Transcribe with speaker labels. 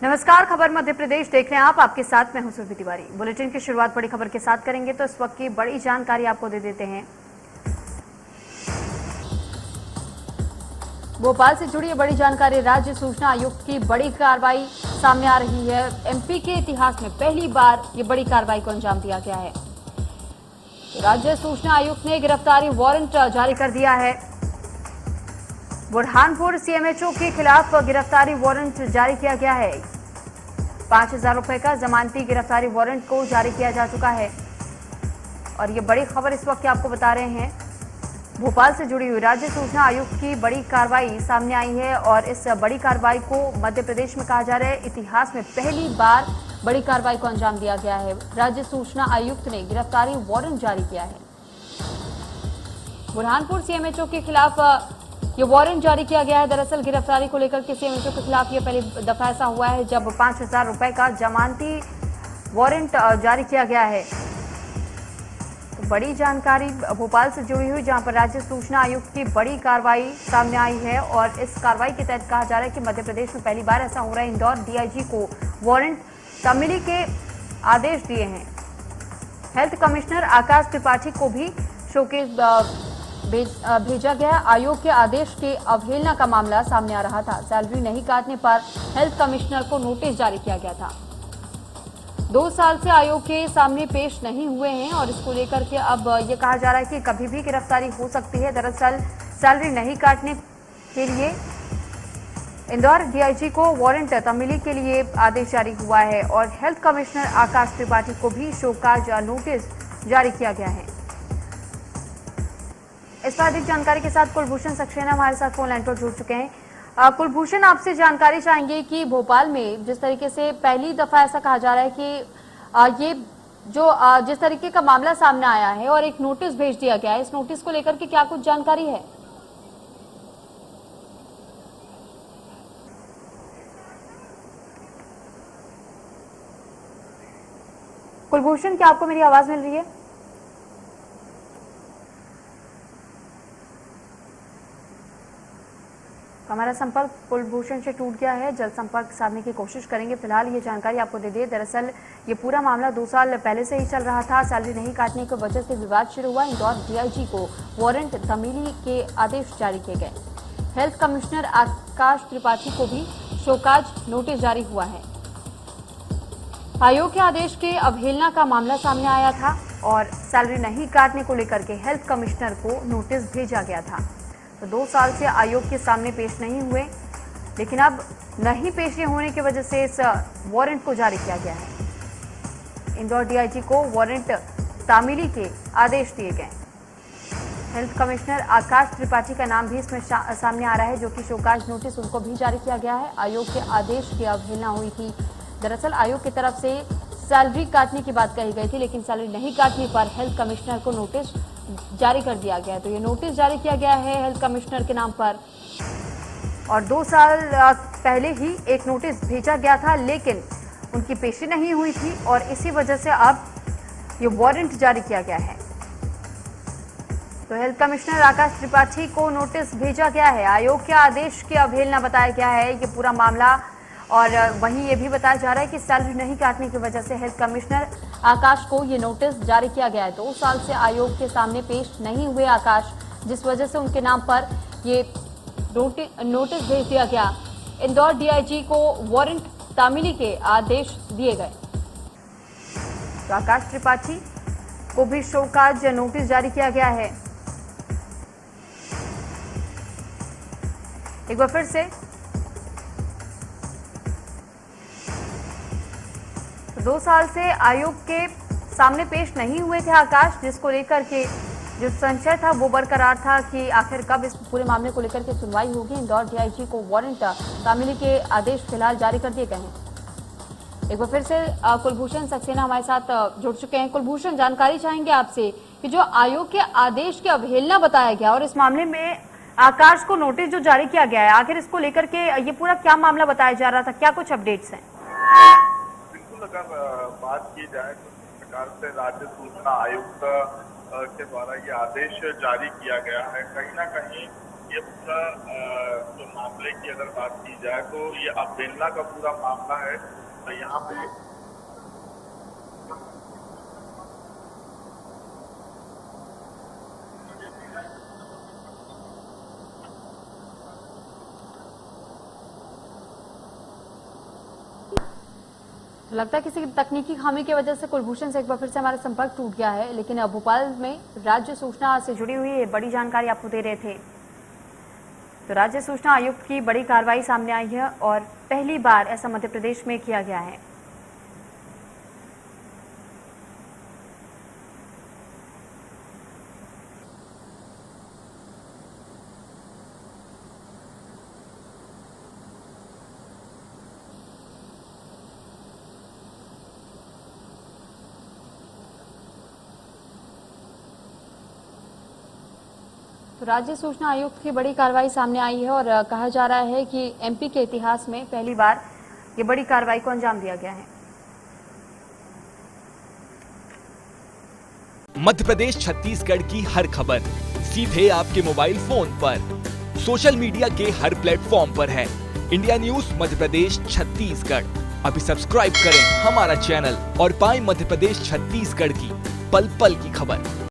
Speaker 1: नमस्कार, खबर मध्य प्रदेश देख रहे हैं आप। आपके साथ मैं हूं सुरभि तिवारी। बुलेटिन की शुरुआत बड़ी खबर के साथ करेंगे तो इस वक्त की बड़ी जानकारी आपको दे देते हैं। भोपाल से जुड़ी बड़ी जानकारी। राज्य सूचना आयुक्त की बड़ी कार्रवाई सामने आ रही है। एमपी के इतिहास में पहली बार ये बड़ी कार्रवाई को अंजाम दिया गया है। राज्य सूचना आयुक्त ने गिरफ्तारी वारंट जारी कर दिया है। बुरहानपुर सीएमएचओ के खिलाफ गिरफ्तारी वारंट जारी किया गया है। 5,000 रुपए का जमानती गिरफ्तारी वारंट को जारी किया जा चुका है। और ये बड़ी खबर इस वक्त आपको बता रहे हैं। भोपाल से जुड़ी हुई राज्य सूचना आयुक्त की बड़ी कार्रवाई सामने आई है और इस बड़ी कार्रवाई को मध्य प्रदेश में कहा जा रहा है इतिहास में पहली बार बड़ी कार्रवाई को अंजाम दिया गया है। राज्य सूचना आयुक्त ने गिरफ्तारी वारंट जारी किया है। बुरहानपुर सीएमएचओ के खिलाफ ये वारंट जारी किया गया है। दरअसल गिरफ्तारी को लेकर के सीएमएचओ के खिलाफ ये पहली दफा ऐसा हुआ है जब 5,000 रुपए का जमानती वारंट जारी किया गया है। तो बड़ी जानकारी भोपाल से जुड़ी हुई, जहां पर राज्य सूचना आयुक्त की बड़ी कार्रवाई सामने आई है और इस कार्रवाई के तहत कहा जा रहा है कि मध्य प्रदेश में पहली बार ऐसा हो रहा है। इंदौर डीआईजी को वारंट तमिली के आदेश दिए हैं। हेल्थ कमिश्नर आकाश त्रिपाठी को भी शोकेस भेजा गया। आयोग के आदेश के अवहेलना का मामला सामने आ रहा था। सैलरी नहीं काटने पर हेल्थ कमिश्नर को नोटिस जारी किया गया था। 2 साल से आयोग के सामने पेश नहीं हुए हैं और इसको लेकर के अब ये कहा जा रहा है कि कभी भी गिरफ्तारी हो सकती है। दरअसल सैलरी नहीं काटने के लिए इंदौर डीआईजी को वारंट तमिली के लिए आदेश जारी हुआ है और हेल्थ कमिश्नर आकाश त्रिपाठी को भी शोकाज नोटिस जारी किया गया है। इस पर अधिक जानकारी के साथ कुलभूषण सक्सेना हमारे साथ फोन लाइन पर जुड़ चुके हैं। कुलभूषण, आपसे जानकारी चाहेंगे कि भोपाल में जिस तरीके से पहली दफा ऐसा कहा जा रहा है कि ये जो जिस तरीके का मामला सामने आया है और एक नोटिस भेज दिया गया है, इस नोटिस को लेकर के क्या कुछ जानकारी है? कुलभूषण, क्या आपको मेरी आवाज मिल रही है? हमारा संपर्क कुलभूषण से टूट गया है। जल्द संपर्क साधने की कोशिश करेंगे। फिलहाल ये जानकारी आपको दे दें। दरअसल ये पूरा मामला 2 साल पहले से ही चल रहा था। सैलरी नहीं काटने की वजह से विवाद शुरू हुआ। इंदौर डीआईजी को वारंट तमिली के आदेश जारी किए गए। हेल्थ कमिश्नर आकाश त्रिपाठी को भी शोकाज नोटिस जारी हुआ है। आयोग के आदेश के अवहेलना का मामला सामने आया था और सैलरी नहीं काटने को लेकर के हेल्थ कमिश्नर को नोटिस भेजा गया था। तो 2 साल से आयोग के सामने पेश नहीं हुए, लेकिन अब नहीं पेश होने की वजह से इस वारंट को जारी किया गया है। इंदौर डीआईजी को वारंट तमिली के आदेश दिए गए। हेल्थ कमिश्नर आकाश त्रिपाठी का नाम भी इसमें सामने आ रहा है, जो कि शोकाज नोटिस उनको भी जारी किया गया है। आयोग के आदेश की अवहेलना हुई थी। दरअसल आयोग की तरफ से सैलरी काटने की बात कही गई थी, लेकिन सैलरी नहीं काटने पर हेल्थ कमिश्नर को नोटिस जारी कर दिया गया। तो ये नोटिस जारी किया गया है हेल्थ कमिश्नर के नाम पर और 2 साल पहले ही एक नोटिस भेजा गया था, लेकिन उनकी पेशी नहीं हुई थी और इसी वजह से अब ये वारंट जारी किया गया है। तो हेल्थ कमिश्नर आकाश त्रिपाठी को नोटिस भेजा गया है। आयोग के आदेश की अवहेलना बताया गया है ये पूरा मामला। और वहीं ये भी बताया जा रहा है कि सैलरी नहीं काटने की वजह से हेल्थ कमिश्नर आकाश को ये नोटिस जारी किया गया है। 2 साल से आयोग के सामने पेश नहीं हुए आकाश, जिस वजह से उनके नाम पर ये नोटिस भेज दिया गया। इंदौर डीआईजी को वारंट तमिली के आदेश दिए गए। तो आकाश त्रिपाठी को भी शोकाज नोटिस जारी किया गया है। एक बार फिर से 2 साल से आयोग के सामने पेश नहीं हुए थे आकाश, जिसको लेकर के जो संशय था वो बरकरार था कि आखिर कब इस पूरे मामले को लेकर के सुनवाई होगी। इंदौर डीआईजी को वारंट तमिली के आदेश फिलहाल जारी कर दिए गए हैं। एक बार फिर से कुलभूषण सक्सेना हमारे साथ जुड़ चुके हैं। कुलभूषण, जानकारी चाहेंगे आपसे कि जो आयोग के आदेश की अवहेलना बताया गया और इस मामले में आकाश को नोटिस जो जारी किया गया है, आखिर इसको लेकर के ये पूरा क्या मामला बताया जा रहा था, क्या कुछ अपडेट्स हैं?
Speaker 2: अगर बात की जाए तो जिस प्रकार से राज्य सूचना आयुक्त के द्वारा ये आदेश जारी किया गया है, कहीं ना कहीं ये पूरा जो मामले की अगर बात की जाए तो ये अम्ब्रेला का पूरा मामला है। यहाँ पे
Speaker 1: लगता है किसी तकनीकी खामी की वजह से कुलभूषण से एक बार फिर से हमारा संपर्क टूट गया है, लेकिन अब भोपाल में राज्य सूचना से जुड़ी हुई है बड़ी जानकारी आपको दे रहे थे। तो राज्य सूचना आयुक्त की बड़ी कार्रवाई सामने आई है और पहली बार ऐसा मध्य प्रदेश में किया गया है। तो राज्य सूचना आयुक्त की बड़ी कार्रवाई सामने आई है और कहा जा रहा है कि एमपी के इतिहास में पहली बार ये बड़ी कार्रवाई को अंजाम दिया गया है।
Speaker 3: मध्य प्रदेश छत्तीसगढ़ की हर खबर सीधे आपके मोबाइल फोन पर, सोशल मीडिया के हर प्लेटफॉर्म पर है। इंडिया न्यूज मध्य प्रदेश छत्तीसगढ़, अभी सब्सक्राइब करें हमारा चैनल और पाएं मध्य प्रदेश छत्तीसगढ़ की पल पल की खबर।